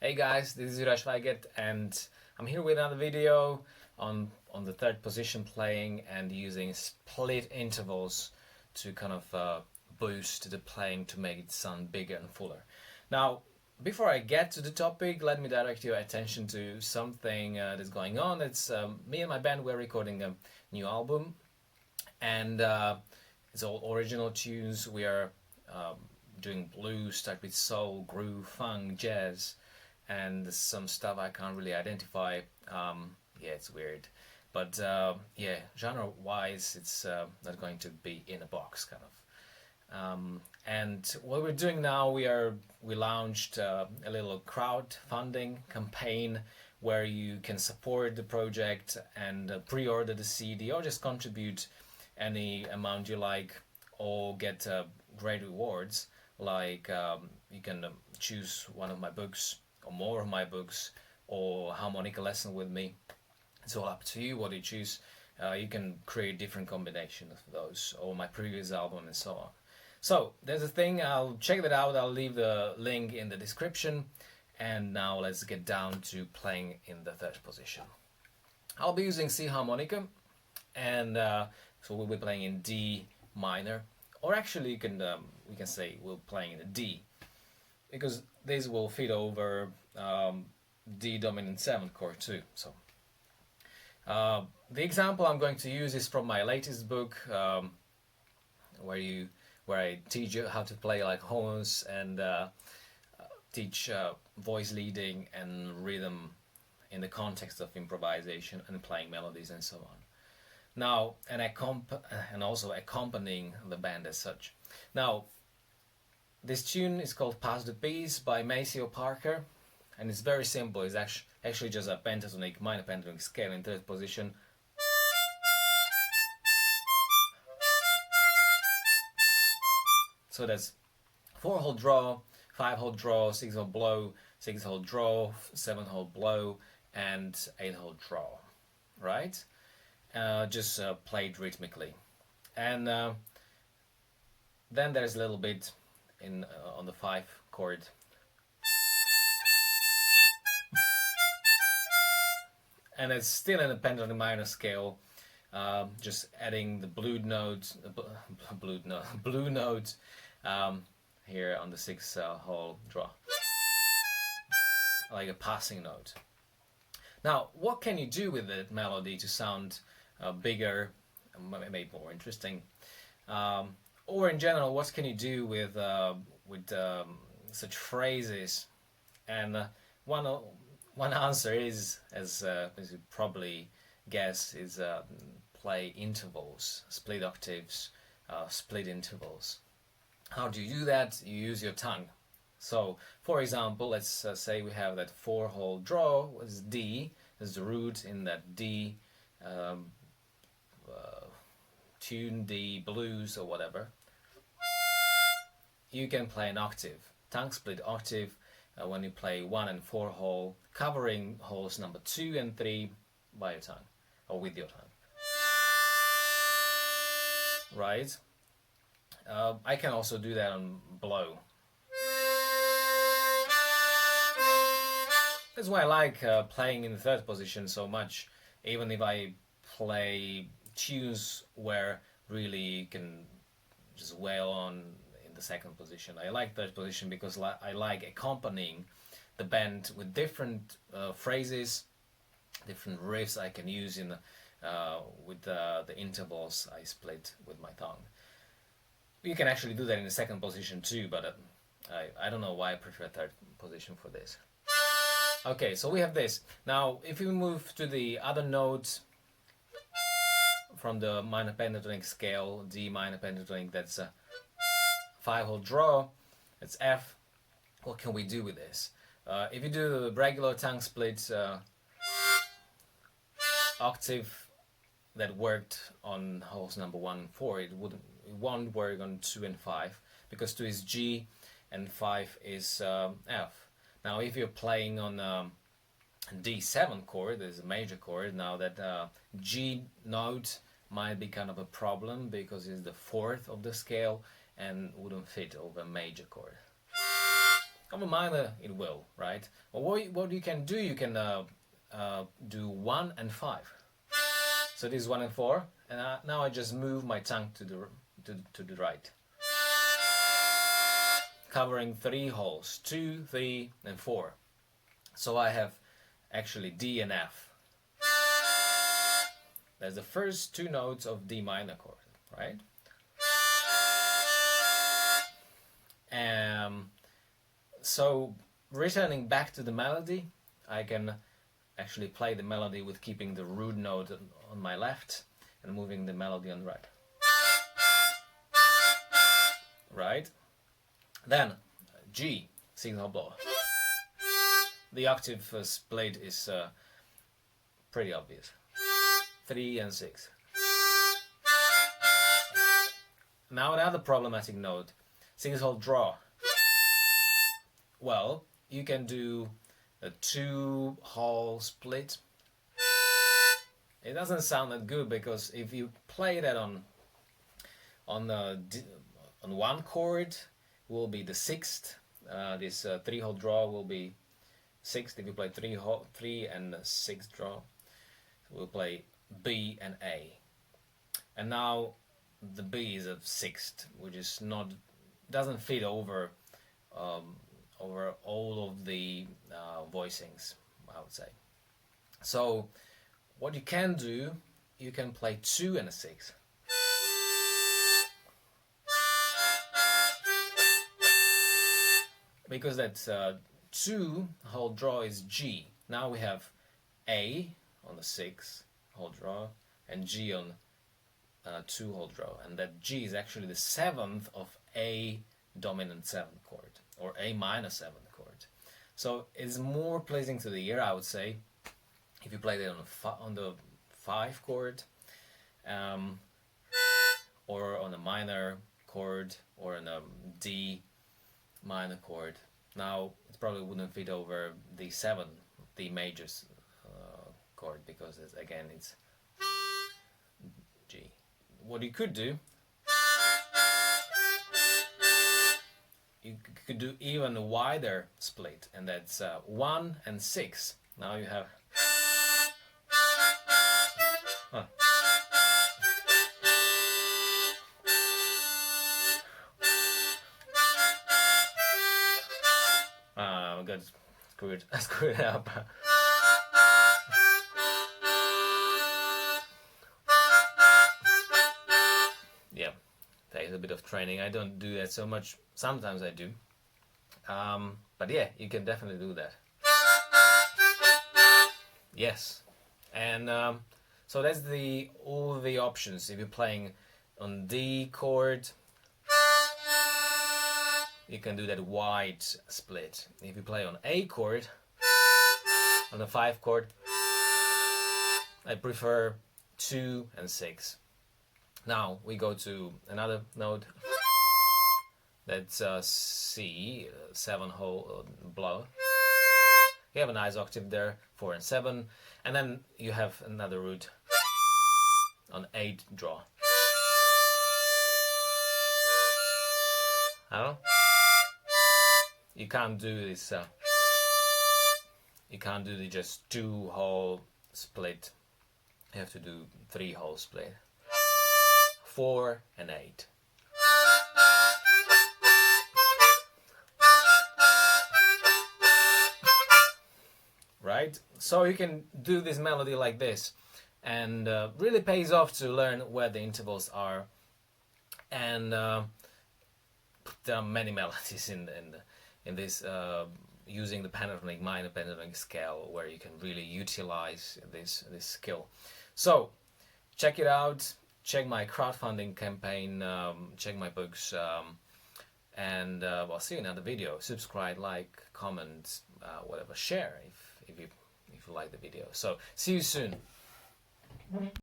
Hey guys, this is Juraj Weigert and I'm here with another video on the third position playing and using split intervals to kind of boost the playing to make it sound bigger and fuller. Now, before I get to the topic, let me direct your attention to something that's going on. It's me and my band, we're recording a new album and it's all original tunes. We are doing blues, start with soul, groove, funk, jazz, and some stuff I can't really identify. Yeah, it's weird, but yeah, genre-wise, it's not going to be in a box, kind of. And what we're doing now, we launched a little crowdfunding campaign where you can support the project and pre-order the CD or just contribute any amount you like or get great rewards like you can choose one of my books or more of my books or harmonica lesson with me. It's all up to you what you choose. You can create different combinations of those or my previous album and so on. So there's a thing, I'll check that out. I'll leave the link in the description. And now let's get down to playing in the third position. I'll be using C harmonica, and so we'll be playing in D minor, or actually we can say we're playing in a D, because this will fit over D dominant 7th chord too. So the example I'm going to use is from my latest book, where I teach you how to play like horns and teach voice leading and rhythm in the context of improvisation and playing melodies and so on. Now, and also accompanying the band as such. Now, this tune is called Pass the Peace by Maceo Parker, and it's very simple. It's actually just a pentatonic, minor pentatonic scale in third position. So that's 4-hole draw, 5-hole draw, 6-hole blow, 6-hole draw, 7-hole blow, and 8-hole draw, right? Just played rhythmically. And then there's a little bit on the 5 chord. And it's still in the pentatonic minor scale, just adding the blue note here on the 6-hole draw, like a passing note. Now, what can you do with the melody to sound bigger, maybe more interesting? Or in general, what can you do with such phrases? And one answer is, as you probably guess, is play intervals, split octaves, split intervals. How do you do that? You use your tongue. So, for example, let's say we have that 4-hole draw, what is D, is the root in that D tune, D blues or whatever. You can play an octave, tongue split octave, when you play 1 and 4-hole, covering holes number 2 and 3 by your tongue, or with your tongue. Right? I can also do that on blow. That's why I like playing in the third position so much, even if I play tunes where really you can just wail on in the second position. I like third position because I like accompanying the band with different phrases, different riffs I can use in with the intervals I split with my tongue. You can actually do that in the second position too, but I don't know why I prefer third position for this. Okay, so we have this. Now, if we move to the other notes from the minor pentatonic scale, D minor pentatonic, that's a 5-hole draw, that's F. What can we do with this? If you do the regular tongue split octave that worked on holes number 1 and 4, it won't work on 2 and 5, because 2 is G and 5 is F. Now, if you're playing on D7 chord, there's a major chord, now that G note might be kind of a problem because it's the 4th of the scale and wouldn't fit over a major chord. On a minor, it will, right? But what you can do, you can do 1 and 5. So this is 1 and 4, and now I just move my tongue to the right, covering 3 holes, 2, 3, and 4. So I have actually D and F. That's the first 2 notes of D minor chord, right? So returning back to the melody, I can actually play the melody with keeping the root note on my left and moving the melody on the right. Right? Then G, signal blow. The octave split is pretty obvious. 3 and 6. Now another problematic note, single draw. Well, you can do a 2-hole split. It doesn't sound that good because if you play that on one chord, it will be the 6th. This 3-hole draw will be 6th. If you play 3 and 6 draw, we'll play B and A. And now the B is a 6th, which is doesn't fit over all of the voicings, I would say. So what you can do, you can play 2 and a 6. Because that 2-hole draw is G. Now we have A on the 6-hole draw and G on 2-hole draw, and that G is actually the 7th of A dominant 7th chord, or A minor 7th chord. So it's more pleasing to the ear, I would say, if you play it on the 5 chord, or on a minor chord, or on a D minor chord. Now it probably wouldn't fit over the 7, the major chord, because it's G. What you could do, you could do even a wider split, and that's 1 and 6. Now you have I got screwed up. Yeah, takes a bit of training. I don't do that so much. Sometimes I do. But yeah, you can definitely do that. Yes. And so that's all the options. If you're playing on D chord, you can do that wide split. If you play on A chord, on the 5 chord, I prefer 2 and 6. Now we go to another note. That's C, 7-hole blow. You have a nice octave there, 4 and 7, and then you have another root on 8 draw. Hello? You can't do this. You can't do the just 2-hole split. You have to do 3-hole split. 4 and 8. Right? So you can do this melody like this, and really pays off to learn where the intervals are. And there are many melodies in this using the pentatonic, minor pentatonic scale, where you can really utilize this skill. So check it out. Check my crowdfunding campaign. Check my books. And we'll see you in another video. Subscribe, like, comment, whatever. Share if you like the video. So see you soon.